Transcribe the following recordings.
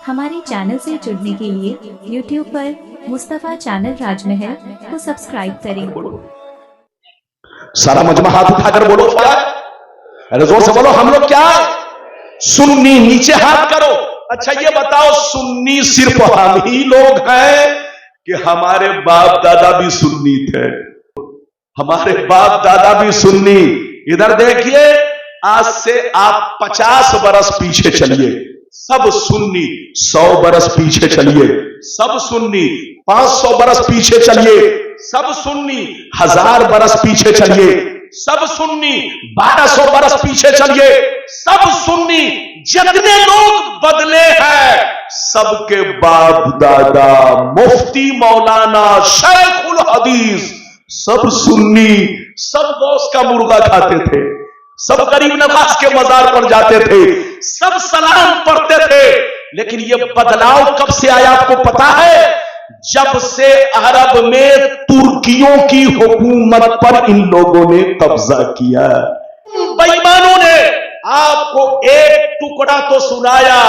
हमारे चैनल से जुड़ने के लिए YouTube पर मुस्तफ़ा चैनल राजमहल को सब्सक्राइब करें। सारा मजमा हाथ उठाकर बोलो क्या है? अरे जोर से बोलो, हम लोग क्या है? सुन्नी। नीचे हाथ करो। अच्छा ये बताओ, सुन्नी सिर्फ हम ही लोग हैं कि हमारे बाप दादा भी सुन्नी थे? हमारे बाप दादा भी सुन्नी। इधर देखिए, आज से आप 50 बरस पीछे चलिए, सब सुन्नी। 100 बरस पीछे चलिए, सब सुन्नी। 500 बरस पीछे चलिए, सब सुन्नी। 1000 बरस पीछे चलिए, सब सुन्नी। 1200 बरस पीछे चलिए, सब सुन्नी। जितने लोग बदले हैं, सबके बाप दादा मुफ्ती मौलाना शेखुल हदीस सब सुन्नी। सब गौस का मुर्गा खाते थे, सब गरीब नवाज के मजार पर जाते थे, सब सलाम पढ़ते थे। लेकिन ये बदलाव कब से आया आपको पता है? जब से अरब में तुर्कियों की हुकूमत पर इन लोगों ने कब्जा किया। बेईमानों ने आपको एक टुकड़ा तो सुनाया,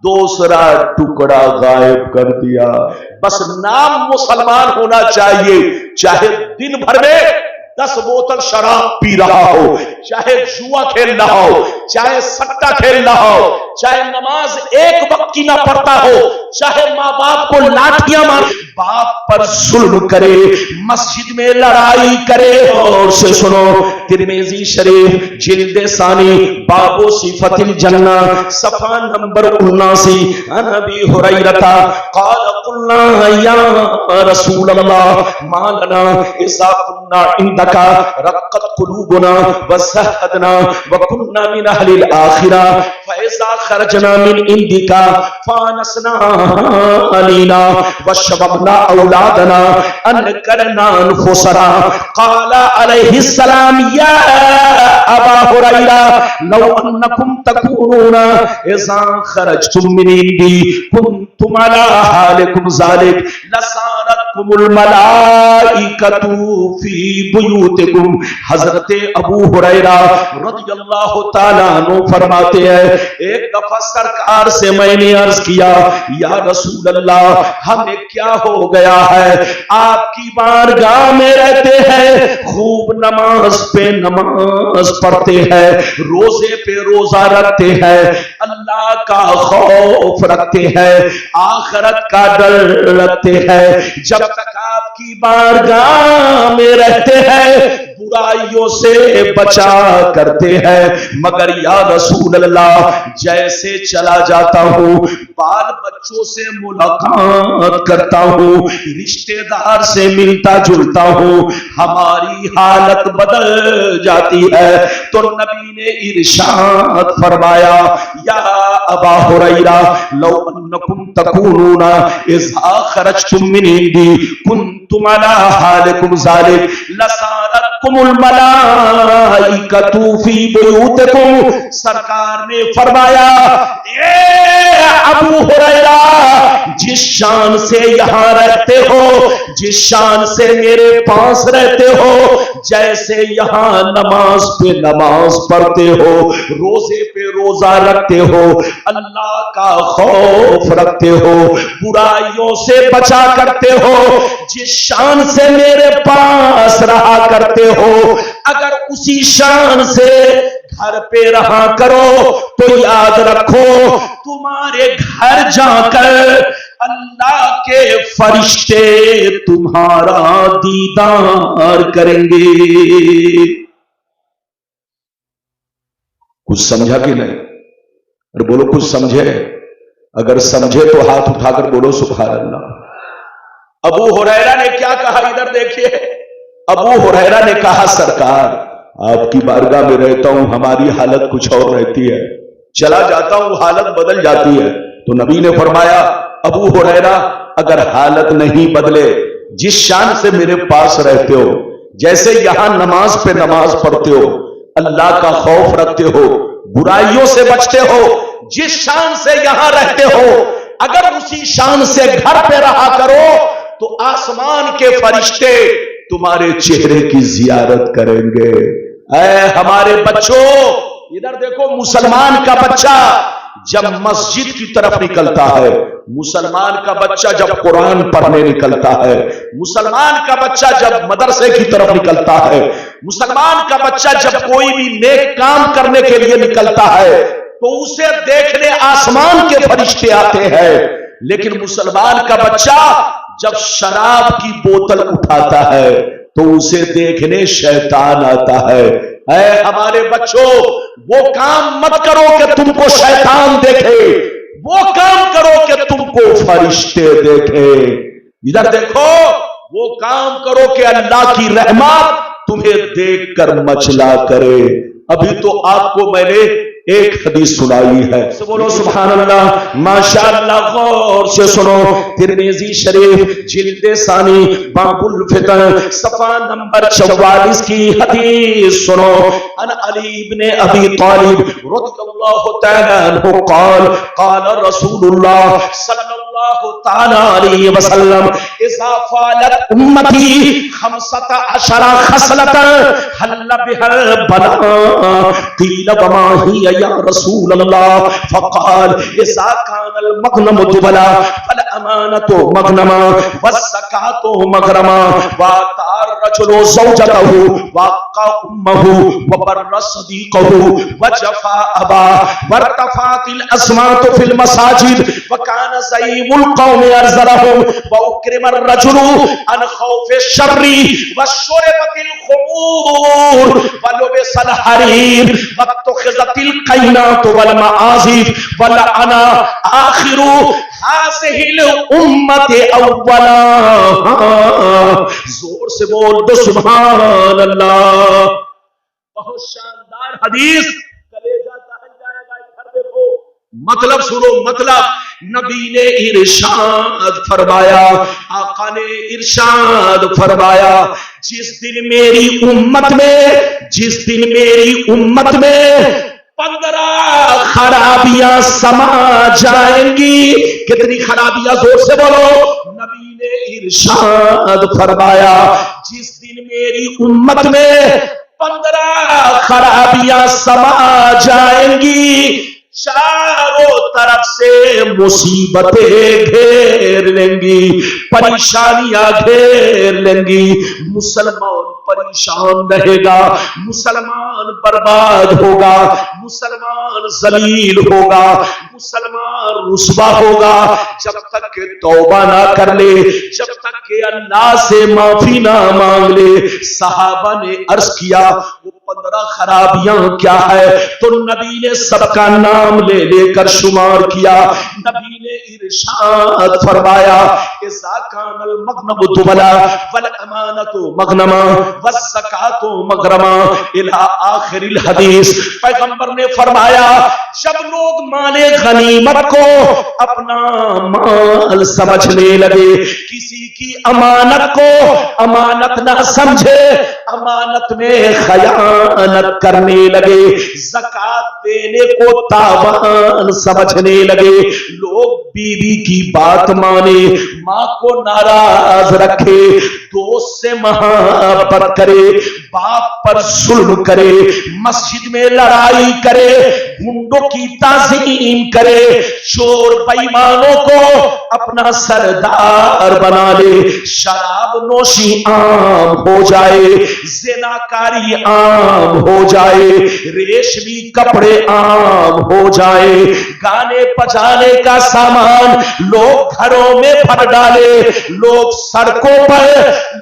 दूसरा टुकड़ा गायब कर दिया। बस नाम मुसलमान होना चाहिए, चाहे दिन भर में 10 बोतल शराब पी रहा हो, चाहे जुआ खेल रहा हो, चाहे सट्टा खेल रहा हो, चाहे नमाज एक वक्त की ना पढ़ता हो, चाहे माँ बाप को लाठियां मार, बाप पर जुल्म करे, मस्जिद में लड़ाई करे। और से सुनो, तिरमिज़ी शरीफ जिल्द सानी बाबो सिफतिल जन्ना सफा नंबर 79, अन अबी हुरैरा क़ाल क़ुलना या रसूल अल्लाह मा लना इज़ा कुन्ना इंदका रक़्क़त क़ुलूबुना व ज़हदना व कुन्ना मिन अहलिल आखिरा फ़इज़ा ख़रजना मिन इंदिका फ़ानसना अलीना व शबबना औलादना अन करना अनफुसना। क़ाल अलैहिस्सलाम या अबा हुरैरा लौ अन्नकुम तकूनूना इज़ा ख़रजतुम मिन इंदी कुन्तुम अला हालिकुम ज़ालिक लसारतकुमुल मलाइकतु फी बुयूतिकुम। हजरत अबू हुरैरा रज़ियल्लाहु ताला अन्हु फरमाते हैं, एक दफा सरकार से मैंने अर्ज किया, या रसूल अल्लाह हमें क्या हो गया है? आपकी बारगाह में रहते हैं, खूब नमाज पे नमाज पढ़ते हैं, रोजे पे रोजा रखते हैं, अल्लाह का खौफ रखते हैं, आखिरत का डर रखते हैं। जब तक आपकी बारगाह में रहते हैं, बुराइयों से बचा करते हैं, मगर या रसूल अल्लाह जैसे चला जाता हूँ, बाल बच्चों से मुलाकात करता हूँ, रिश्तेदार से मिलता जुलता हूँ, हमारी हालत बदल जाती है। तो नबी ने इरशाद फरमाया, या अबा हुरैरा लौ अन्नकुम तकूनूना इज़ा खरजतुम मिन इंदी कुन्तुम अला हालिकुम ज़ालिक लसारतकुमुल मलाइकतु फी बुयूतिकुम। सरकार ने फरमाया, ए अबू हुरैरा, जिस शान से यहां रहते हो, जिस शान से मेरे पास रहते हो, जैसे यहां नमाज पे नमाज पढ़ते हो, रोजे पे रोजा रखते हो, अल्लाह का खौफ रखते हो, बुराइयों से बचा करते हो, जिस शान से मेरे पास रहा करते हो, अगर उसी शान से घर पे रहा करो तो याद रखो, तुम्हारे घर जाकर अल्लाह के फरिश्ते तुम्हारा दीदार करेंगे। कुछ समझा कि नहीं? अरे बोलो कुछ समझे? अगर समझे तो हाथ उठाकर बोलो सुभान अल्लाह। अबू हुरैरा ने क्या कहा, इधर देखिए। अबू हुरैरा ने कहा, सरकार आपकी बारगाह में रहता हूं, हमारी हालत कुछ और रहती है, चला जाता हूं हालत बदल जाती है। तो नबी ने फरमाया, अबू हुरैरा अगर हालत नहीं बदले, जिस शान से मेरे पास रहते हो, जैसे यहां नमाज पे नमाज पढ़ते हो, अल्लाह का खौफ रखते हो, बुराइयों से बचते हो, जिस शान से यहां रहते हो, अगर उसी शान से घर पे रहा करो तो आसमान के फरिश्ते तुम्हारे चेहरे की जियारत करेंगे। ऐ हमारे बच्चों, इधर देखो, मुसलमान का बच्चा جب مسجد کی طرف نکلتا ہے، مسلمان کا بچہ جب قرآن پڑھنے نکلتا ہے، مسلمان کا بچہ جب مدرسے کی طرف نکلتا ہے، مسلمان کا بچہ جب کوئی بھی نیک کام کرنے کے لیے نکلتا ہے تو اسے دیکھنے آسمان کے فرشتے آتے ہیں، لیکن مسلمان کا بچہ جب شراب کی بوتل اٹھاتا ہے تو اسے دیکھنے شیطان آتا ہے۔ اے ہمارے بچوں، وہ کام مت کرو کہ تم کو شیطان دیکھے، وہ کام کرو کہ تم کو فرشتے دیکھے۔ ادھر دیکھو، وہ کام کرو کہ اللہ کی رحمت تمہیں دیکھ کر مچلا کرے۔ ابھی تو آپ کو میں نے ایک حدیث سنائی ہے، بولو سبحان اللہ، ماشاءاللہ، غور سے سنو۔ ترمذی شریف جلد ثانی باب الفتن صفحہ نمبر 44 کی حدیث سنو۔ ان علی بن ابی طالب رضی اللہ تعالی عنہ قال قال رسول اللہ صلی اللہ تعالی علیہ وسلم اذا فعلت امتی 15 خصلة حل بها البلاء قیل وما هي یا رسول اللہ فقال اذا كان المغنم جبلا فالامانة مغنما والزکاة مغرما وآتى الرجل زوجته وقى امه وبر صديقه وجفا اباه وارتفعت الأصوات في المساجد وكان زعيم القوم أرذلهم وأكرم الرجل عن خوف الشر وشربت الخمور ولبس الحرير واتخذت القينات والمعازف ولعن آخر هذه الأمة أولا۔ زور سے بول دو سبحان اللہ۔ بہت شاندار حدیث، کلیجہ دہل جائے گا۔ ادھر دیکھو، مطلب سنو، مطلب نبی نے ارشاد فرمایا، آقا نے ارشاد فرمایا، جس دن میری امت میں 15 خرابیاں سما جائیں گی۔ کتنی خرابیاں؟ زور سے بولو۔ نبی نے ارشاد فرمایا، جس دن میری امت میں 15 خرابیاں سما جائیں گی، چاروں طرف سے مصیبتیں گھیر لیں گی، پریشانیاں گھیر لیں گی۔ مسلمان پریشان رہے گا، مسلمان برباد ہوگا، مسلمان ذلیل ہوگا، مسلمان رسوا ہوگا، جب تک کہ توبہ نہ کر لے، جب تک کہ اللہ سے معافی نہ مانگ لے۔ صحابہ نے عرض کیا وہ 15 خرابیاں کیا ہے؟ تو نبی نے سب کا نام لے لے کر شمار کیا۔ نبی نے ارشاد فرمایا، اذا كان المغنم دبلا والامانۃ مغنما والزکاۃ مغرما الی آخر الحدیث۔ پیغمبر نے فرمایا، جب لوگ مال غنیمت کو اپنا مال سمجھنے لگے، کسی کی امانت کو امانت نہ سمجھے، امانت میں خیانت کرنے لگے، زکات دینے کو تاوان سمجھنے لگے، لوگ بیوی کی بات مانے، ماں کو ناراض رکھے، دوست سے محبت کرے، باپ پر ظلم کرے، مسجد میں لڑائی کرے، گنڈوں کی تعظیم کرے، چور بےایمانوں کو اپنا سردار بنا لے، شراب نوشی عام ہو جائے، زناکاری عام ہو جائے، ریشمی کپڑے عام ہو جائے، گانے بجانے کا سامان لوگ گھروں میں بھر ڈالے، لوگ سڑکوں پر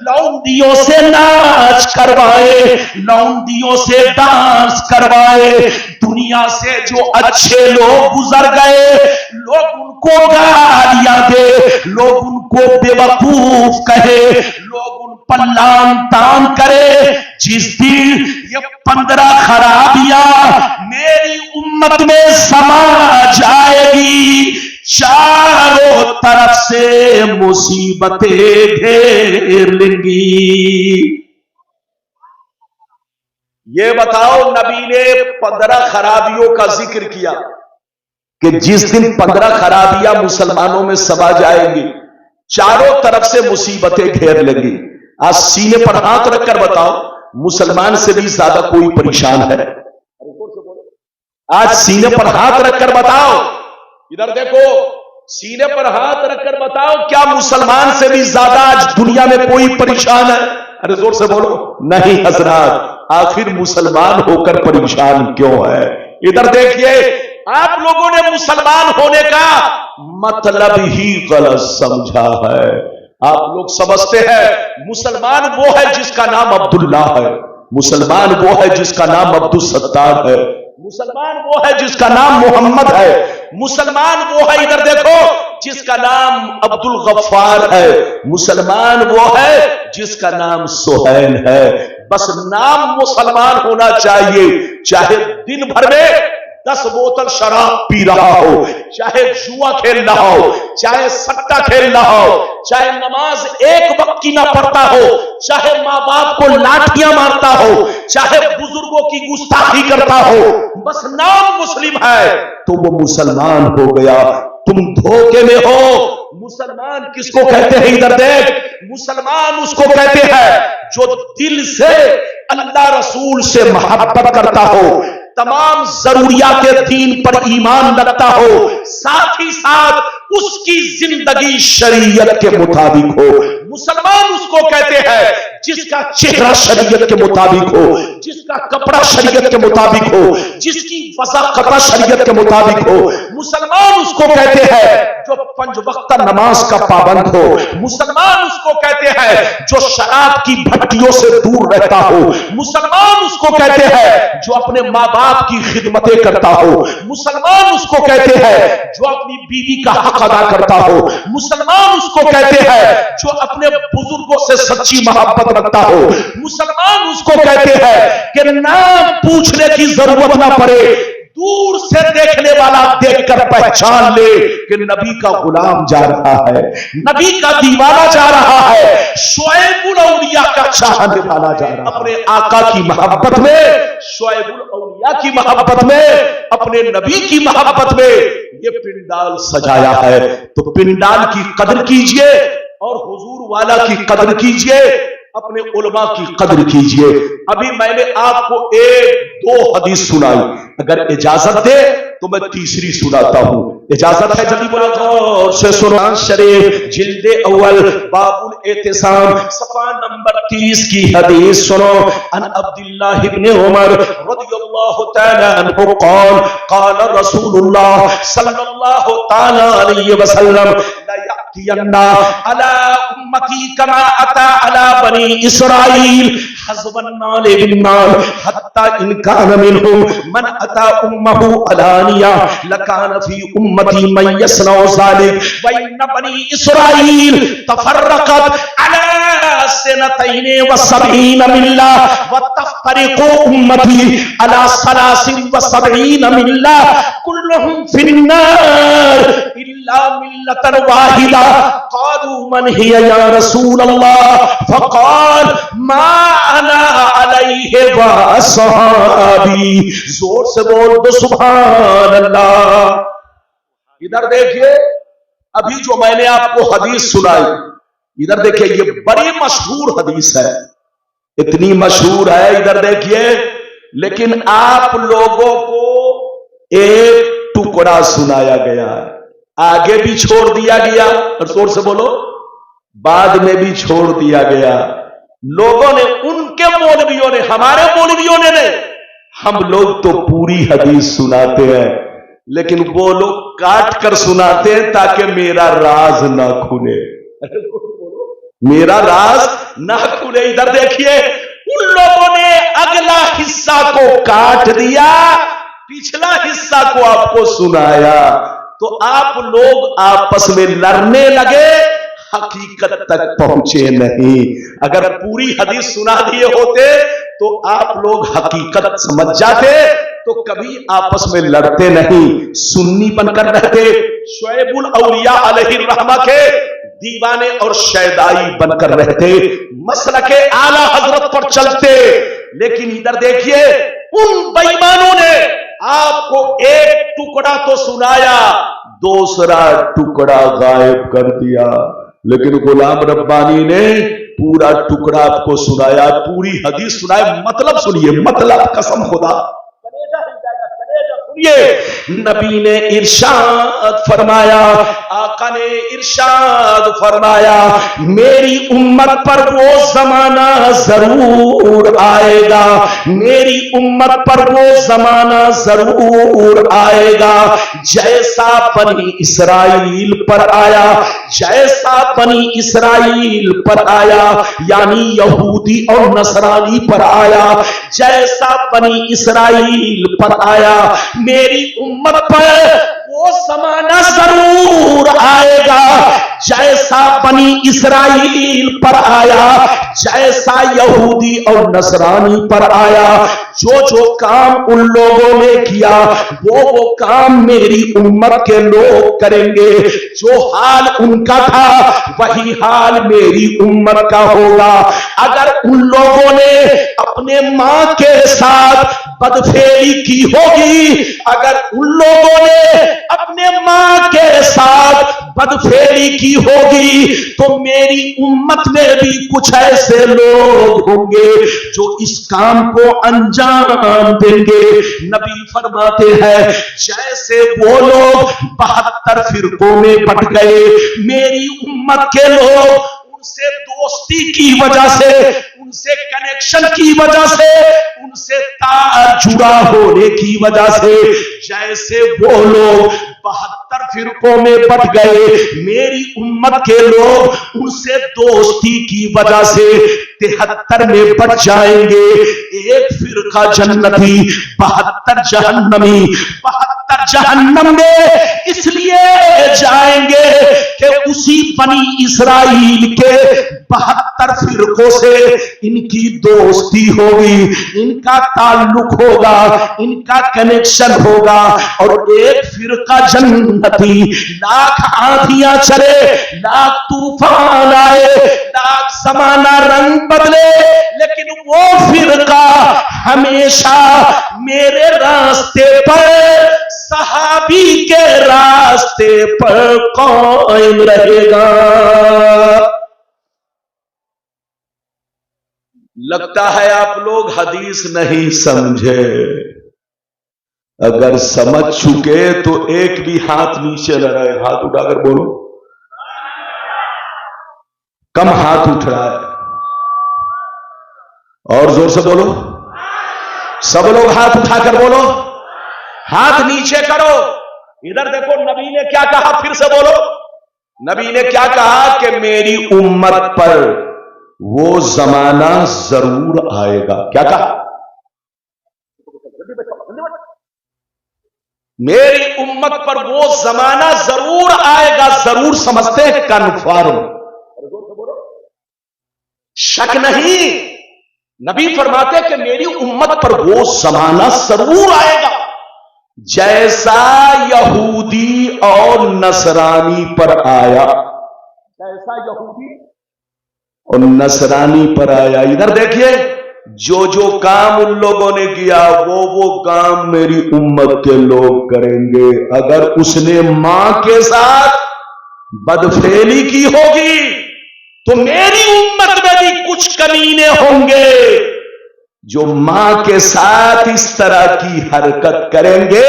لونڈیوں سے ناچ کروائے، لونڈیوں سے ڈانس کروائے، دنیا سے جو اچھے لوگ گزر گئے لوگ ان کو گالیاں دے، لوگ ان کو بے وقوف کہے، لوگ ان پر لعن طعن کرے۔ جس دن یہ 15 خرابیاں میری امت میں سما جائے گی، چاروں طرف سے مصیبتیں گھیر لیں گی۔ یہ بتاؤ، نبی نے 15 خرابیوں کا ذکر کیا کہ جس دن 15 خرابیاں مسلمانوں میں سما جائیں گی، چاروں طرف سے مصیبتیں گھیر لیں گی۔ آج سینے پر ہاتھ رکھ کر بتاؤ، مسلمان سے بھی زیادہ کوئی پریشان ہے؟ آج سینے پر ہاتھ رکھ کر بتاؤ، ادھر دیکھو, سینے پر ہاتھ رکھ کر بتاؤ کیا مسلمان سے بھی زیادہ آج دنیا میں کوئی پریشان ہے؟ ارے زور سے بولو. نہیں حضرات, آخر مسلمان ہو کر پریشان کیوں ہے؟ ادھر دیکھیے, آپ لوگوں نے مسلمان ہونے کا مطلب ہی غلط سمجھا ہے. آپ لوگ سمجھتے ہیں مسلمان وہ ہے جس کا نام عبداللہ ہے, مسلمان وہ ہے جس کا نام عبدالستار ہے, مسلمان وہ ہے جس کا نام محمد ہے, مسلمان وہ ہے ادھر دیکھو جس کا نام عبد الغفار ہے, مسلمان وہ ہے جس کا نام سہیل ہے. بس نام مسلمان ہونا چاہیے, چاہے دن بھر میں 10 بوتل شراب پی رہا ہو, چاہے جوا کھیل رہا ہو, چاہے سٹا کھیل رہا ہو, چاہے نماز ایک وقت کی نہ پڑھتا ہو, چاہے ماں باپ کو لاٹیاں مارتا ہو, چاہے بزرگوں کی گستاخی کرتا ہو, بس نام مسلم ہے تو وہ مسلمان ہو گیا. تم دھوکے میں ہو. مسلمان کس کو کہتے ہیں؟ ادھر دیکھ, مسلمان اس کو کہتے ہیں جو دل سے اللہ رسول سے محبت کرتا ہو, تمام ضروریات دین پر ایمان رکھتا ہو, ساتھ ہی ساتھ اس کی زندگی شریعت کے مطابق ہو. مسلمان اس کو کہتے ہیں جس کا چہرہ شریعت کے مطابق ہو, جس کا کپڑا شریعت کے مطابق ہو, جس کی وضاحت شریعت کے مطابق ہو. مسلمان اس کو کہتے ہیں جو 5 وقت نماز کا پابند ہو. مسلمان اس کو کہتے ہیں جو شراب کی بھٹیوں سے دور رہتا ہو. مسلمان اس کو کہتے ہیں جو اپنے ماں باپ کی خدمتیں کرتا ہو. مسلمان اس کو کہتے ہیں جو اپنی بیوی کا حق ادا کرتا ہو. مسلمان اس کو کہتے ہیں جو اپنے بزرگوں سے سچی محبت رکھتا ہو. مسلمان اس کو کہتے ہیں کہ نام پوچھنے کی ضرورت نہ پڑے, دور سے دیکھنے والا دیکھ کر پہچان لے کہ نبی کا غلام جا رہا ہے, نبی کا دیوانہ جا رہا ہے, شعیب الاولیاء کا چاہنے والا جا رہا ہے. اپنے آقا کی محبت میں, شعیب الاولیاء کی محبت میں, اپنے نبی کی محبت میں یہ پنڈال سجایا ہے. تو پنڈال کی قدر کیجئے اور حضور والا کی قدر کیجئے, اپنے علماء کی قدر کیجئے. ابھی میں نے آپ کو 1-2 حدیث سنائی, اگر اجازت دے تو میں تیسری سناتا ہوں. اجازت ہے؟ جلدی بولو, غور سے سنو. شریف جلد اول باب الاعتصام صفحہ نمبر 30 کی حدیث سنو. ان عبداللہ ابن عمر رضی اللہ تعالی عنہ قال قال رسول اللہ صلی اللہ تعالی علیہ وسلم لا یأتین علی امتی کما اتی علی بنی اسرائیل حزب النال بالنال حتی ان کان منهم من اتی امه علانیہ لکان فی امتی من یصنع ذلک وان بنی اسرائیل تفرقت علی سنتین و 70 ملہ وتفترق امتی علی 73 ملہ كلهم في النار إلا ملة واحدة. قالوا من هي يا رسول الله؟ فقال ما أنا عليه وأصحابي. زور سے بول دو سبحان اللہ. ادھر دیکھیے, ابھی جو میں نے آپ کو حدیث سنائی, ادھر دیکھیے یہ بڑی مشہور حدیث ہے, اتنی مشہور ہے. ادھر دیکھیے, لیکن آپ لوگوں کو ایک ٹکڑا سنایا گیا ہے, آگے بھی چھوڑ دیا گیا, اور زور سے بولو بعد میں بھی چھوڑ دیا گیا. لوگوں نے, ان کے مولویوں نے, ہمارے مولویوں نے نہیں, ہم لوگ تو پوری حدیث سناتے ہیں, لیکن وہ لوگ کاٹ کر سناتے ہیں تاکہ میرا راز نہ کھلے, میرا راز نہ کھلے. ادھر دیکھیے, ان لوگوں نے اگلا حصہ کو کاٹ دیا, پچھلا حصہ کو آپ کو سنایا, تو آپ لوگ آپس میں لڑنے لگے, حقیقت تک پہنچے نہیں. اگر پوری حدیث سنا دیے ہوتے تو آپ لوگ حقیقت سمجھ جاتے, تو کبھی آپس میں لڑتے نہیں, سنی بن کر رہتے, شعیب الاولیاء علیہ الرحمہ کے دیوانے اور شیدائی بن کر رہتے, مسلک اعلی حضرت پر چلتے. لیکن ادھر دیکھیے, ان بے ایمانوں نے آپ کو ایک ٹکڑا تو سنایا, دوسرا ٹکڑا غائب کر دیا. لیکن غلام ربانی نے پورا ٹکڑا آپ کو سنایا, پوری حدیث سنائے. مطلب سنیے, مطلب قسم خدا, ये नबी ने इरशाद फरमाया, आका ने इरशाद फरमाया, मेरी उम्मत पर वो जमाना जरूर आएगा, मेरी उम्मत पर वो जमाना जरूर आएगा जैसा बनी इसराइल पर आया, जैसा बनी इसराइल पर आया, यानी यहूदी और नसरानी पर आया, जैसा बनी इसराइल पर आया, मेरी उम्मत पर वो जमाना जरूर आएगा जैसा बनी इसराइल पर आया, जैसा यहूदी और नसरानी पर आया। जो जो काम उन लोगों ने किया वो काम मेरी उम्मत के लोग करेंगे। जो हाल उनका था वही हाल मेरी उम्मत का होगा। अगर उन लोगों ने अपने मां के साथ बदफेली की होगी, अगर उन लोगों ने अपने मां के साथ बदफेली की होगी, तो मेरी उम्मत में भी कुछ ऐसे लोग होंगे जो इस काम को अंजाम देंगे। नबी फरमाते हैं, जैसे वो लोग 72 फिरकों में बट गए, मेरी उम्मत के लोग उनसे दोस्ती की वजह से, उनसे कनेक्शन की वजह से, उनसे तार जुड़ा होने की वजह से, जैसे वो लोग 72 फिरकों में बट गए, मेरी उम्मत के लोग उनसे दोस्ती की वजह से 73 में बट जाएंगे। एक फिरका जन्नती, 72 जहन्नमी। 72 जहन्नम में इसलिए जाएंगे कि उसी बनी इसराइल के 72 फिरकों से इनकी दोस्ती होगी, इनका ताल्लुक होगा, इनका कनेक्शन होगा। और एक फिरका जन्नती, लाख आंधियां चले, लाख तूफान आए, लाख जमाना रंग बदले, लेकिन वो फिरका हमेशा मेरे रास्ते पर, सहाबी के रास्ते पर कायम रहेगा। लगता है आप लोग हदीस नहीं समझे। अगर समझ चुके तो एक भी हाथ नीचे न रहे। हाथ उठाकर बोलो। कम हाथ उठ रहा है, और जोर से बोलो। सब लोग हाथ उठाकर बोलो। हाथ नीचे करो। इधर देखो, नबी ने क्या कहा, फिर से बोलो। नबी ने क्या कहा कि मेरी उम्मत पर वो जमाना जरूर आएगा। क्या कहा? मेरी उम्मत पर वो जमाना जरूर आएगा। जरूर समझते हैं कन्फर्म, शक नहीं। नबी फरमाते कि मेरी उम्मत पर वो जमाना जरूर आएगा जैसा यहूदी और नसरानी पर आया, जैसा यहूदी और नसरानी पर आया। इधर देखिए, जो जो काम उन लोगों ने किया वो काम मेरी उम्मत के लोग करेंगे। अगर उसने मां के साथ बदफेली की होगी तो मेरी उम्मत में भी कुछ कमीने होंगे जो मां के साथ इस तरह की हरकत करेंगे।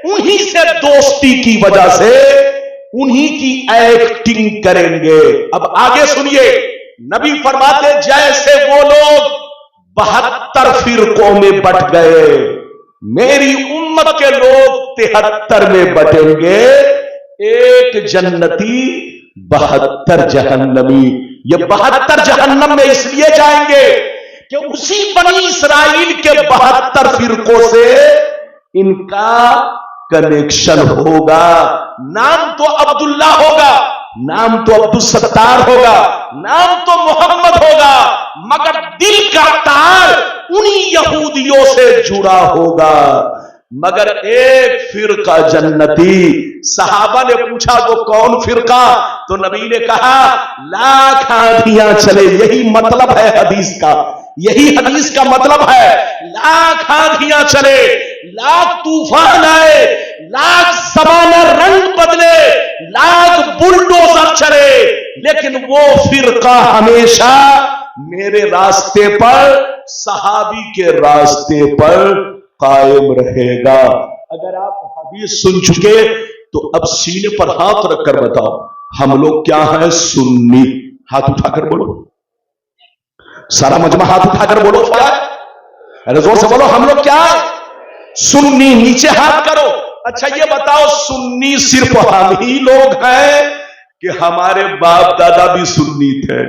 उन्हीं से दोस्ती की वजह से उन्हीं की एक्टिंग करेंगे। अब आगे सुनिए, नबी फरमाते जैसे वो लोग 72 फिरकों में बट गए, मेरी उम्मत के लोग 73 में बटेंगे। एक जन्नती, 72 जहन्नमी। ये 72 जहन्नम में इसलिए जाएंगे कि उसी बनी इसराइल के 72 फिरकों से इनका कनेक्शन होगा। नाम तो अब्दुल्ला होगा, नाम तो अब्दुल सत्तार होगा, नाम तो मोहम्मद होगा, मगर दिल का तार उन्हीं यहूदियों से जुड़ा होगा। मगर एक फिरका जन्नती। सहाबा ने पूछा वो कौन फिरका? तो नबी ने कहा लाख आंधियां चले। यही मतलब है हदीस का, यही हदीस का मतलब है। लाख आंधियां चले, लाख तूफान आए, लाख ज़माना रंग बदले, लाख बुलडोजर चले, लेकिन वो फिरका हमेशा मेरे रास्ते पर, सहाबी के रास्ते पर कायम रहेगा। अगर आप हदीस सुन चुके तो अब सीने पर हाथ रखकर बताओ हम लोग क्या है? सुन्नी। हाथ उठाकर बोलो, सारा मजमा हाथ उठाकर बोलो, अरे जोर से बोलो, हम लोग क्या है? सुन्नी। नीचे हाथ करो। अच्छा ये बताओ, सुन्नी सिर्फ हम ही लोग हैं कि हमारे बाप दादा भी सुन्नी थे?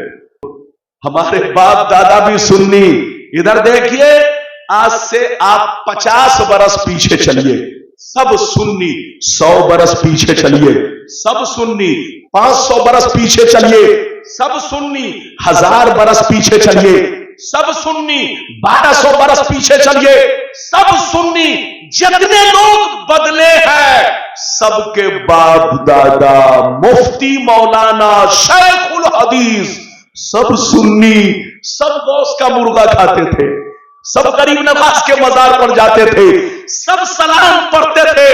हमारे बाप दादा भी सुन्नी। इधर देखिए, आज से आप 50 बरस पीछे चलिए, सब सुन्नी। 100 बरस पीछे चलिए, सब सुन्नी। 500 बरस पीछे चलिए, सब सुन्नी। 1000 बरस पीछे चलिए, सब सुन्नी। 1200 बरस पीछे चलिए, सब सुन्नी। जितने लोग बदले हैं सबके बाप दादा, मुफ्ती मौलाना, शेखुल हदीस, सब सुन्नी। सब गौस का मुर्गा खाते थे, सब गरीब नवाज के मजार पर जाते थे, सब सलाम पढ़ते थे।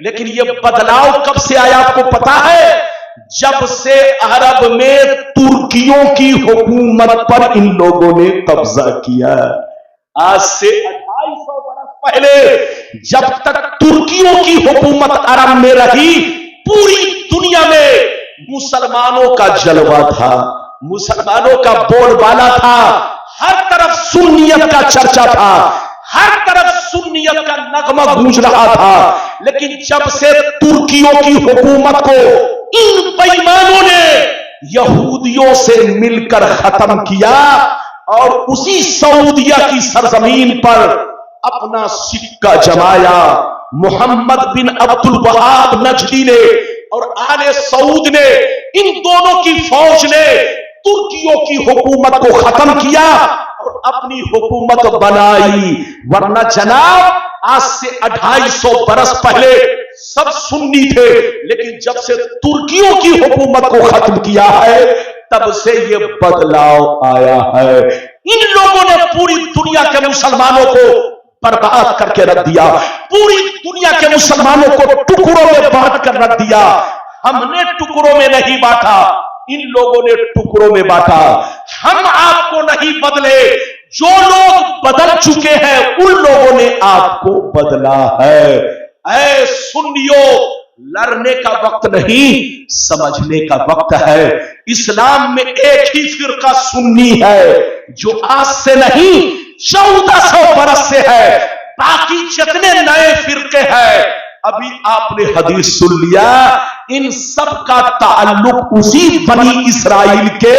लेकिन ये बदलाव कब से आया आपको पता है? जब से अरब में तुर्कियों की हुकूमत पर इन लोगों ने कब्जा किया। आज से 250 बरस पहले जब तक तुर्कियों की हुकूमत अरब में रही, पूरी दुनिया में मुसलमानों का जलवा था, मुसलमानों का बोलबाला था, हर तरफ सुन्नियत का चर्चा था, हर तरफ सुन्नियत का नगमा गूंज रहा था। लेकिन जब से तुर्कियों की हुकूमत को इन बेईमानों ने यहूदियों से मिलकर खत्म किया और उसी सऊदिया की सरजमीन पर अपना सिक्का जमाया, मोहम्मद बिन अब्दुल वहाब नजदी ने और आले सऊद ने, इन दोनों की फौज ने तुर्कियों की हुकूमत को खत्म किया और अपनी हुकूमत बनाई। वरना जनाब, आज से 250 बरस पहले सब सुन्नी थे, लेकिन जब से तुर्कियों की हुकूमत को खत्म किया है तब से ये बदलाव आया है। इन लोगों ने पूरी दुनिया के मुसलमानों को बर्बाद करके रख दिया, पूरी दुनिया के मुसलमानों को टुकड़ों में बांट कर रख दिया। हमने टुकड़ों में नहीं बांटा, इन लोगों ने टुकड़ों में बांटा। हम आपको नहीं बदले, जो लोग बदल चुके हैं उन लोगों ने आपको बदला है। ऐ सुन्नियों, लड़ने का वक्त नहीं, समझने का वक्त है। इस्लाम में एक ही फिरका सुन्नी है, जो आज से नहीं 1400 बरस से है। बाकी जितने नए फिरके हैं, अभी आपने हदीस सुन लिया, इन सब का ताल्लुक उसी बनी इस्राइल के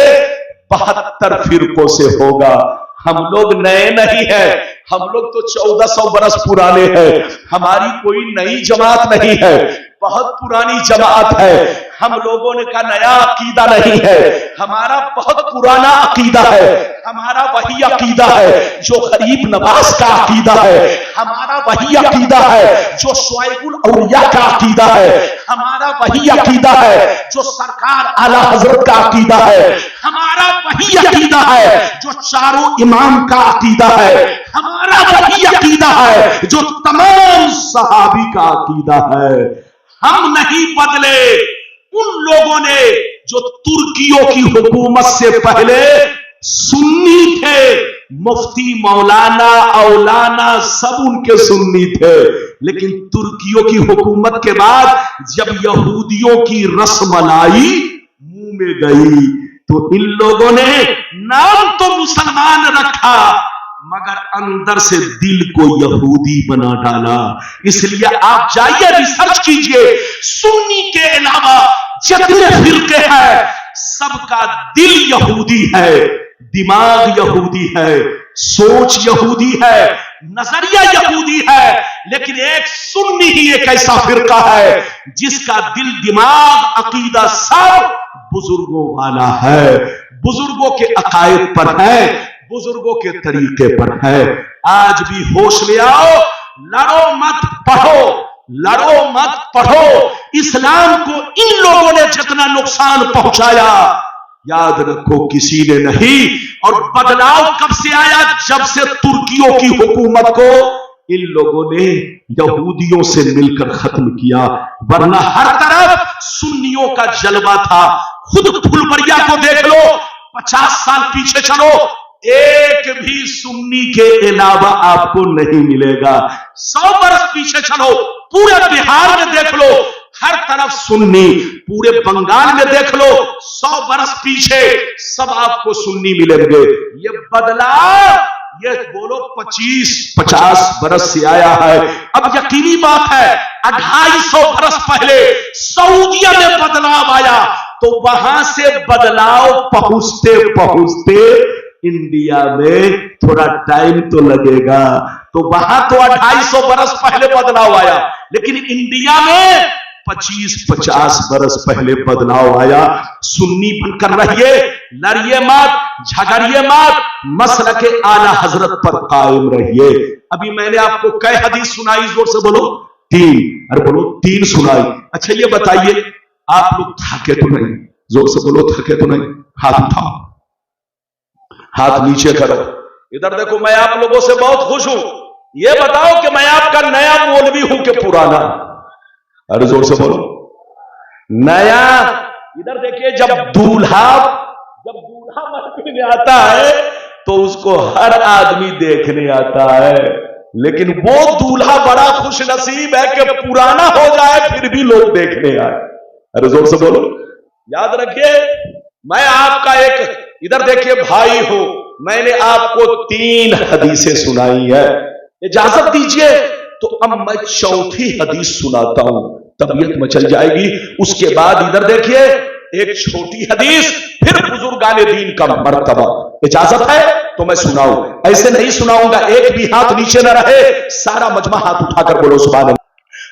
72 फिरकों से होगा। हम लोग नए नहीं हैं, हम लोग तो 1400 बरस पुराने हैं। हमारी कोई नई जमात नहीं है, बहुत पुरानी जमात है। हम लोगों ने का नया अकीदा नहीं है, हमारा बहुत पुराना अकीदा है। हमारा वही अकीदा है जो गरीब नवाज का अकीदा है, हमारा वही अकीदा है जो शुआइबुल औलिया का अकीदा है, हमारा वही अकीदा है जो सरकार आला हजरत का अकीदा है, हमारा वही अकीदा है जो चारों इमाम का अकीदा है, हमारा वही अकीदा है जो तमाम सहाबी का अकीदा है। हम नहीं बदले। उन लोगों ने जो तुर्कियों की हुकूमत से पहले सुन्नी थे, मुफ्ती मौलाना औलाना सब उनके सुन्नी थे, लेकिन तुर्कियों की हुकूमत के बाद जब यहूदियों की रस्मलाई मुंह में गई तो इन लोगों ने नाम तो मुसलमान रखा मगर अंदर से दिल को यहूदी बना डाला। इसलिए आप जाइए, रिसर्च कीजिए, सुन्नी के अलावा जितने फिरके हैं सबका दिल यहूदी है, दिमाग यहूदी है, सोच यहूदी है, नजरिया यहूदी है। लेकिन एक सुन्नी ही एक ऐसा फिरका है जिसका दिल, दिमाग, अकीदा सब बुजुर्गों वाला है, बुजुर्गों के अकायद पर है, बुजुर्गों के तरीके पर है। आज भी होश में आओ, लड़ो मत, पढ़ो, लड़ो मत, पढ़ो। इस्लाम को इन लोगों ने जितना नुकसान पहुंचाया, याद रखो किसी ने नहीं। और बदलाव कब से आया? जब से तुर्कियों की हुकूमत को इन लोगों ने यहूदियों से मिलकर खत्म किया। वरना हर तरफ सुन्नियों का जलवा था। खुद फुलबरिया को देख लो, 50 साल पीछे चलो, एक भी सुन्नी के अलावा आपको नहीं मिलेगा। 100 बरस पीछे चलो, पूरे बिहार में देख लो, हर तरफ सुन्नी, पूरे बंगाल में देख लो, 100 बरस पीछे सब आपको सुन्नी मिलेंगे। ये बदलाव ये बोलो 25-50 बरस से आया है। अब यकीनी बात है 250 बरस पहले सऊदीया में बदलाव आया, तो वहां से बदलाव पहुंचते पहुंचते इंडिया में थोड़ा टाइम तो लगेगा। तो वहां तो 250 बरस पहले बदलाव आया, लेकिन इंडिया में 25-50 बरस पहले बदलाव आया। सुन्नी बनकर रहिए, लड़िए मत, झगड़िए मत, मसलक आला हजरत पर कायम रहिए। अभी मैंने आपको कई हदीस सुनाई, जोर से बोलो 3, अरे बोलो 3 सुनाई। अच्छा ये बताइए आप लोग थके तो नहीं? जोर से बोलो थके तो नहीं? हाथ उठाओ, हाथ नीचे करो। इधर देखो, मैं आप लोगों से बहुत खुश हूं। ये बताओ कि मैं आपका नया मौलवी हूं कि पुराना? अरे जोर से बोलो नया। इधर देखिए, जब दूल्हा मंदिर में आता है तो उसको हर आदमी देखने आता है, लेकिन वो दूल्हा बड़ा खुश नसीब है कि पुराना हो जाए फिर भी लोग देखने आए। अरे जोर से बोलो। याद रखिए, मैं आपका एक, इधर देखिए भाई हूं, मैंने आपको 3 हदीसें सुनाई है। इजाजत दीजिए तो अब मैं चौथी हदीस सुनाता हूं, तबीयत मचल जाएगी। उसके बाद इधर देखिए एक छोटी हदीस, फिर बुजुर्गाने दीन का मर्तबा। इजाजत है तो मैं सुनाऊं, ऐसे नहीं सुनाऊंगा एक भी हाथ नीचे न रहे, सारा मजमा हाथ उठाकर बोलो सुभान अल्लाह,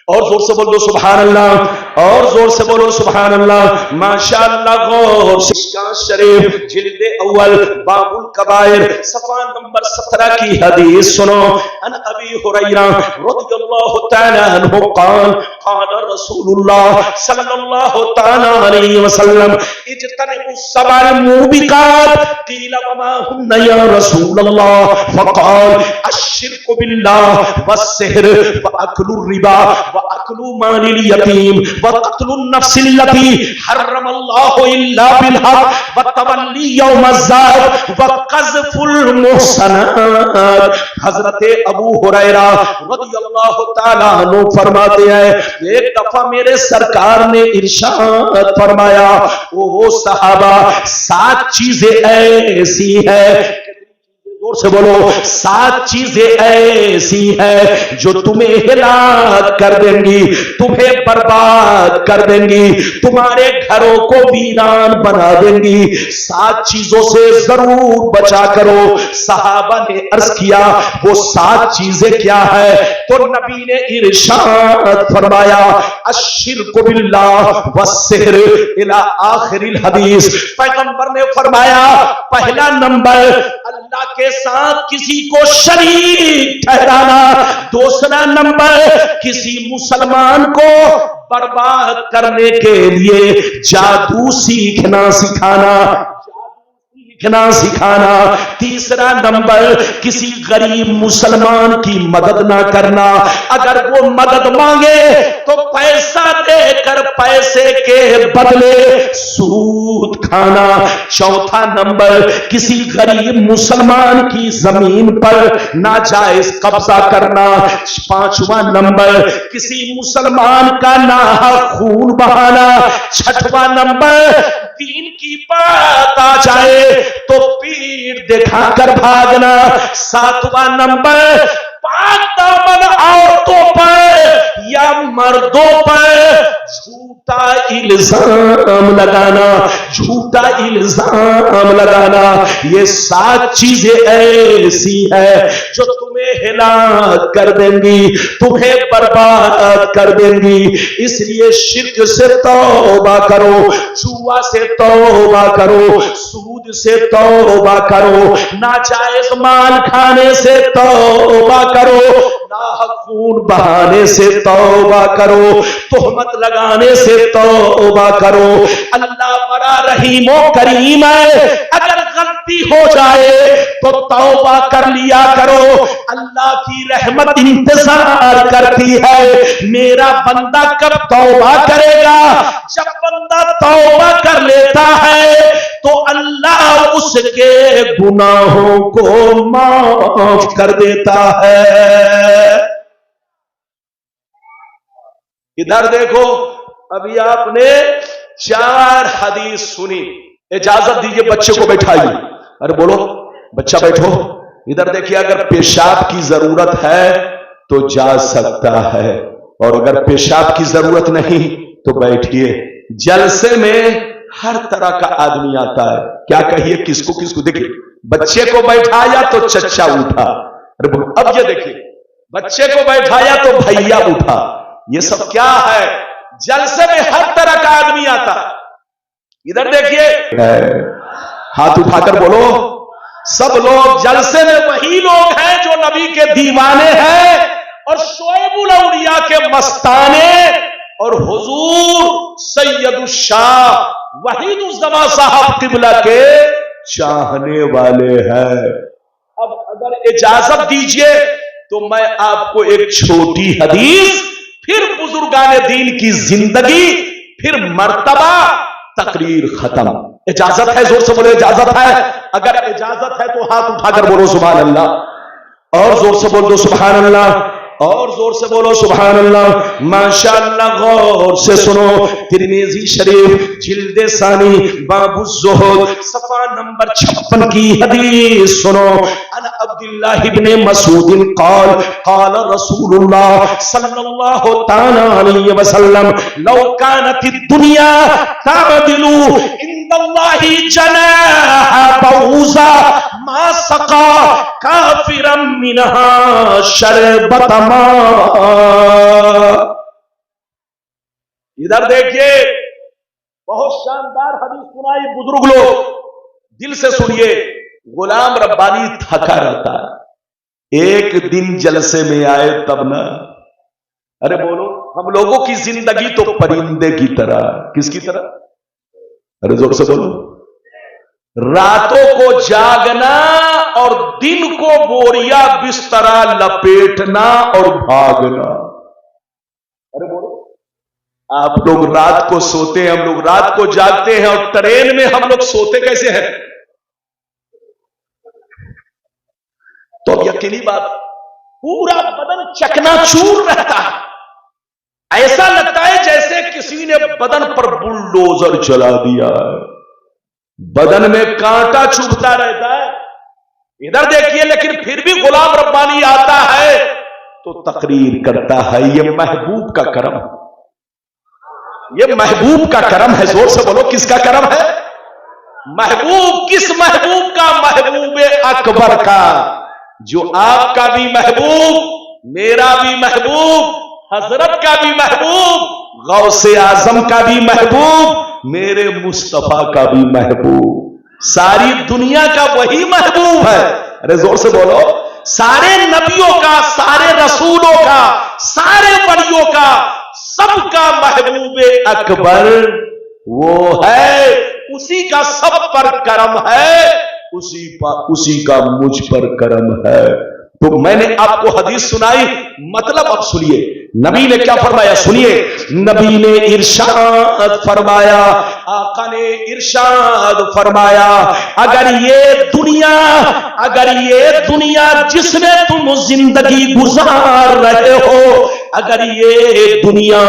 और जोर से बोलो सुभान अल्लाह, और जोर से बोलो सुभान अल्लाह। माशाअल्लाह। गौर मिशकात शरीफ जिल्द अव्वल बाबुल कबायर सफा नंबर 17 की हदीस सुनो। अन अबी हुरैरा रज़ियल्लाहु तआला अन्हु क़ाल क़ाल रसूलुल्लाह सल्लल्लाहु तआला अलैहि वसल्लम इज्तनिबु सबअल मूबिकात क़ील वमा हुन्ना या रसूलल्लाह फ़क़ाल अश्शिरकु बिल्लाह वस्सिhr वअक्लुर रिबा वअक्लु मालिल यतीम वक़त्लुन नफ्सिल लती हर्रमल्लाहु इल्ला बिल हक़ वतवल्ली यौमज़्ज़ाब वक़ज़्फ़ुल मुहसनात। हज़रत अबू हुरैरा रज़ियल्लाहु तआला अन्हु फरमाते हैं, एक दफा मेरे सरकार ने इरशाद फरमाया, ओ सहाबा 7 चीजें ऐसी है, जोर से बोलो 7 चीजें ऐसी है जो तुम्हें हिलाक कर देंगी, तुम्हें बर्बाद कर देंगी, तुम्हारे घरों को वीरान बना देंगी। 7 चीजों से जरूर बचा करो। सहाबा ने अर्ज किया वो 7 चीजें क्या है? तो नबी ने इरशाद फरमाया अश्शिरकु बिल्लाह वस्सिhr इला आखिरिल हदीस। पैगंबर ने फरमाया पहला नंबर अल्लाह के साथ किसी को शरीक ठहराना, दूसरा नंबर किसी मुसलमान को बर्बाद करने के लिए जादू सीखना सिखाना, तीसरा नंबर किसी गरीब मुसलमान की मदद ना करना, अगर वो मदद मांगे तो पैसा देकर पैसे के बदले सूद खाना, चौथा नंबर किसी गरीब मुसलमान की जमीन पर नाजायज कब्जा करना, पांचवा नंबर किसी मुसलमान का नाहक खून बहाना, छठवां नंबर दीन की बात आ जाए तो पीठ दिखाकर भागना, सातवां नंबर पाक दामन औरतों पर या मर्दों पर झूठा इल्जाम लगाना। ये 7 चीजें ऐसी है जो तुम्हें हिलाक कर देंगी, तुम्हें बर्बाद कर देंगी। इसलिए शिर्क से तौबा करो, जुआ से तौबा करो, सूद से तौबा करो, नाजायज माल खाने से तौबा करो, नाहक खून बहाने से तौबा करो, तोहमत लगाने से तौबा करो। अल्लाह बड़ा रहीम व करीम है, अगर गलती हो जाए तो तौबा कर लिया करो, अल्लाह की रहमत इंतजार करती है। मेरा बंदा कब तौबा करेगा? जब बंदा तौबा कर लेता है तो अल्लाह उसके गुनाहों को माफ कर देता है। इधर देखो, अभी आपने 4 हदीस सुनी। इजाजत दीजिए बच्चे को बैठाइए। अरे बोलो बच्चा बैठो। इधर देखिए, अगर पेशाब की जरूरत है तो जा सकता है, और अगर पेशाब की जरूरत नहीं तो बैठिए। जलसे में हर तरह का आदमी आता है। क्या कहिए, किसको किसको? देखिए, बच्चे को बैठाया तो चच्चा उठा। अरे बोलो, अब ये देखिए, बच्चे को बैठाया तो भैया उठा। ये सब क्या है? जलसे में हर तरह का आदमी आता है। इधर देखिए, हाथ उठाकर बोलो, सब लोग जलसे में वही लोग हैं जो नबी के दीवाने हैं और शोएबुल औलिया के मस्ताने और हुजूर सैयदुश्शाह वहीदुज़्ज़मा साहब किबला के चाहने वाले हैं। अब अगर इजाजत दीजिए तो मैं आपको एक छोटी हदीस, फिर बुजुर्गाने दीन की जिंदगी, फिर मर्तबा, तकरीर खत्म। इजाजत है? जोर से बोलो इजाजत है। अगर इजाजत है तो हाथ उठाकर बोलो सुभान अल्लाह, और जोर से बोल दो सुभान अल्लाह, और जोर से बोलो सुभान अल्लाह। माशाअल्लाह, गौर से सुनो। तिरमिज़ी शरीफ जिल्दे सानी बाबु ज़ुहद सफा नंबर 56 की हदीस सुनो। अन अब्दुल्लाह इब्ने मसूद क़ाल क़ाल रसूलुल्लाह सल्लल्लाहु तआला अलैहि वसल्लम लौ कानतिद दुनिया तादिलु इंदल्लाहि जनाह बऊज़ा मा सक़ा काफिरम मिनहा शरबत। इधर देखिए, बहुत शानदार हदीस सुनाई बुजुर्ग लोग, दिल से सुनिए। गुलाम रब्बानी थका रहता है, एक दिन जलसे में आए तब ना। अरे बोलो, हम लोगों की जिंदगी तो परिंदे की तरह। किसकी तरह? अरे जोर से बोलो। रातों को जागना और दिन को बोरिया बिस्तरा लपेटना और भागना। अरे बोलो, आप लोग रात को सोते हैं, हम लोग रात को जागते हैं, और ट्रेन में हम लोग सोते कैसे हैं? तो अब यकीनी बात, पूरा बदन चकनाचूर रहता है। ऐसा लगता है जैसे किसी ने बदन पर बुलडोजर चला दिया है, बदन में कांटा चुभता रहता है। इधर देखिए, लेकिन फिर भी गुलाम रब्बानी आता है तो तकरीर करता है। ये महबूब का करम, ये महबूब का करम है। जोर से बोलो, किसका करम है? महबूब। किस महबूब का? महबूबे अकबर का, जो आपका भी महबूब, मेरा भी महबूब, हजरत का भी महबूब, गौसे आजम का भी महबूब, मेरे मुस्तफा का भी महबूब, सारी दुनिया का वही महबूब है। अरे जोर से बोलो, सारे नबियों का, सारे रसूलों का, सारे वलियों का, सबका महबूबे अकबर वो है। उसी का सब पर करम है, उसी का मुझ पर करम है। तो मैंने आपको हदीस सुनाई, मतलब अब सुनिए नबी ने क्या फरमाया। सुनिए, नबी ने इरशाद फरमाया, आका ने इरशाद फरमाया, अगर ये दुनिया जिसमें तुम जिंदगी गुजार रहे हो, अगर ये दुनिया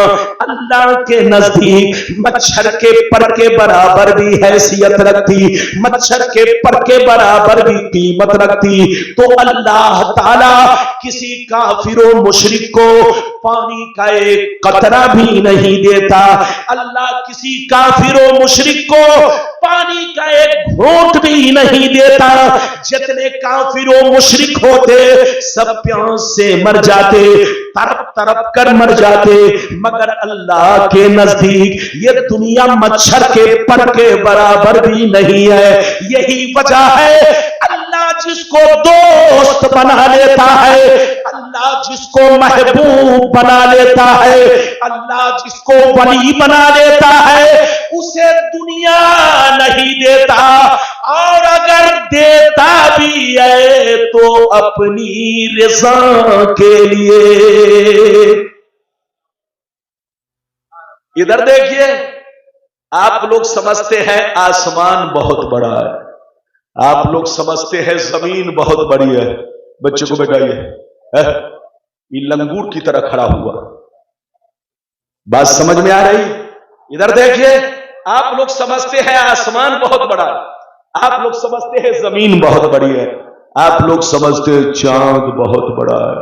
अल्लाह के नजदीक मच्छर के पर के बराबर भी हैसियत रखती, मच्छर के पर के बराबर भी कीमत रखती, तो अल्लाह ताला किसी काफिर मुशरिक को पानी का एक कतरा भी नहीं देता। अल्लाह किसी काफिर मुशरिक को पानी का एक घोंट भी नहीं देता। जितने काफिर मुशरिक होते सब प्यास से मर जाते, तड़प तड़प कर मर जाते, मगर अल्लाह के नजदीक ये दुनिया मच्छर के पर के बराबर भी नहीं है। यही वजह है अल्लाह जिसको दोस्त बना लेता है, अल्लाह जिसको महबूब बना लेता है, अल्लाह जिसको वली बना लेता है, उसे दुनिया नहीं देता, और अगर देता भी है तो अपनी रज़ा के लिए। इधर देखिए, आप लोग समझते हैं आसमान बहुत बड़ा है, आप लोग समझते हैं जमीन बहुत बड़ी है। बच्चे को बैठाइए, ये लंगूर की तरह खड़ा हुआ, बात समझ में आ रही? इधर देखिए, आप लोग समझते हैं आसमान बहुत बड़ा, आप लोग समझते हैं जमीन बहुत बड़ी है, आप लोग समझते हैं चांद बहुत बड़ा है,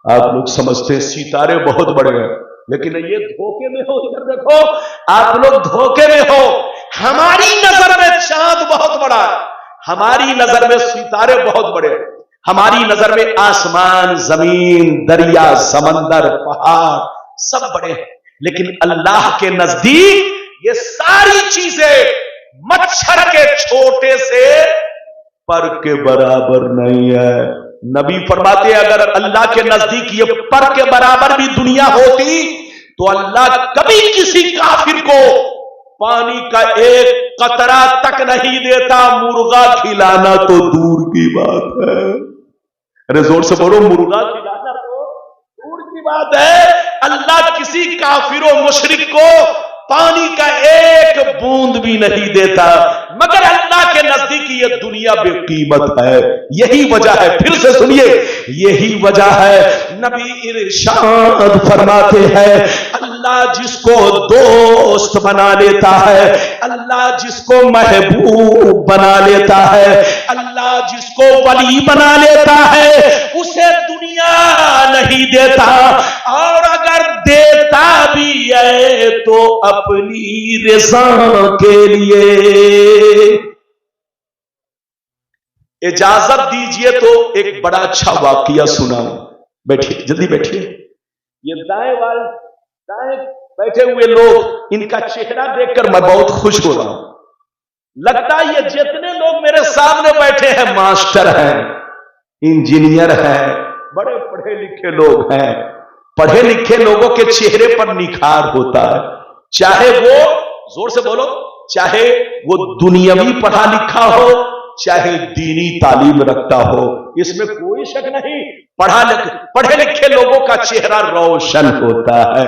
आप लोग समझते हैं सितारे बहुत बड़े हैं, लेकिन ये धोखे में हो। इधर देखो, आप लोग धोखे में हो। हमारी नजर में चांद बहुत बड़ा है, हमारी नजर में सितारे बहुत बड़े हैं, हमारी नजर में आसमान, जमीन, दरिया, समंदर, पहाड़ सब बड़े हैं, लेकिन अल्लाह के नजदीक ये सारी चीजें मच्छर के छोटे से पर के बराबर नहीं है। नबी फरमाते अगर अल्लाह के नजदीक ये पर के बराबर भी दुनिया होती तो अल्लाह कभी किसी काफिर को पानी का एक कतरा तक नहीं देता, मुर्गा खिलाना तो दूर की बात है। अरे जोर से बोलो, मुर्गा खिलाना तो दूर की बात है। अल्लाह किसी काफिर और मुशरिक को पानी का एक बूंद भी नहीं देता, मगर अल्लाह के नजदीक ये दुनिया बेकीमत है। यही वजह है, फिर से सुनिए, यही वजह है नबी इरशाद फरमाते हैं अल्लाह जिसको दोस्त बना लेता है, अल्लाह जिसको महबूब बना लेता है, अल्लाह जिसको वली बना लेता है, उसे दुनिया नहीं देता, और अगर देता भी है तो अपनी रज़ा के लिए। इजाजत दीजिए तो एक बड़ा अच्छा वाकया सुनाऊं। बैठिए, जल्दी बैठिए। ये दाएं बैठे हुए लोग, इनका चेहरा देखकर मैं बहुत खुश हो रहा हूं। लगता है ये जितने लोग मेरे सामने बैठे हैं मास्टर हैं, इंजीनियर हैं, बड़े पढ़े लिखे लोग हैं। पढ़े लिखे लोगों के चेहरे पर निखार होता है, चाहे वो, जोर से बोलो, चाहे वो दुनियावी पढ़ा लिखा हो, चाहे दीनी तालीम रखता हो, इसमें कोई शक नहीं। पढ़े लिखे लोगों का चेहरा रोशन होता है।